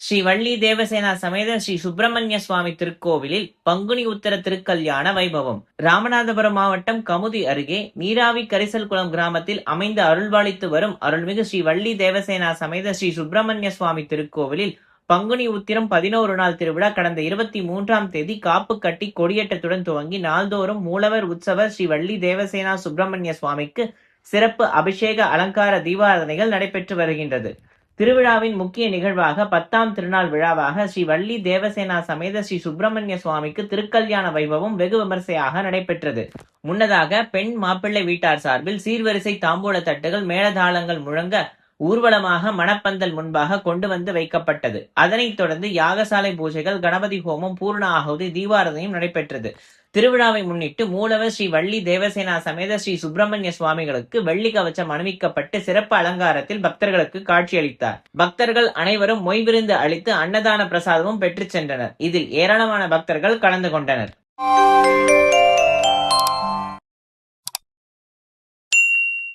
ஸ்ரீ வள்ளி தேவசேனா சமேத ஸ்ரீ சுப்பிரமணிய சுவாமி திருக்கோவிலில் பங்குனி உத்தர திருக்கல்யாண வைபவம். ராமநாதபுரம் மாவட்டம் கமுதி அருகே நீராவி கரிசல்குளம் கிராமத்தில் அமைந்து அருள்பாலித்து வரும் அருள்மிகு ஸ்ரீ வள்ளி தேவசேனா சமேத ஸ்ரீ சுப்பிரமணிய சுவாமி திருக்கோவிலில் பங்குனி உத்திரம் 11 நாள் திருவிழா கடந்த 23ஆம் தேதி காப்பு கட்டி கொடியேற்றத்துடன் துவங்கி நாள்தோறும் மூலவர் உற்சவர் ஸ்ரீ வள்ளி தேவசேனா சுப்பிரமணிய சுவாமிக்கு சிறப்பு அபிஷேக அலங்கார தீபாராதனைகள் நடைபெற்று வருகின்றது. திருவிழாவின் முக்கிய நிகழ்வாக 10ஆம் திருநாள் விழாவாக ஸ்ரீ வள்ளி தேவசேனா சமேத ஸ்ரீ சுப்பிரமணிய சுவாமிக்கு திருக்கல்யாண வைபவம் வெகு விமர்சையாக நடைபெற்றது. முன்னதாக பெண் மாப்பிள்ளை வீட்டார் சார்பில் சீர்வரிசை தாம்பூல தட்டுகள் மேளதாளங்கள் முழங்க ஊர்வலமாக மணப்பந்தல் முன்பாக கொண்டு வந்து வைக்கப்பட்டது. அதனைத் தொடர்ந்து யாகசாலை பூஜைகள், கணபதி ஹோமம், பூர்ண ஆகுதி, தீபாரதனையும் நடைபெற்றது. திருவிழாவை முன்னிட்டு மூலவர் ஸ்ரீ வள்ளி தேவசேனா சமேத ஸ்ரீ சுப்பிரமணிய சுவாமிகளுக்கு வெள்ளி கவச்சம் அணிவிக்கப்பட்டு சிறப்பு அலங்காரத்தில் பக்தர்களுக்கு காட்சியளித்தார். பக்தர்கள் அனைவரும் மொய் விருந்து அளித்து அன்னதான பிரசாதமும் பெற்று சென்றனர். இதில் ஏராளமான பக்தர்கள் கலந்து கொண்டனர்.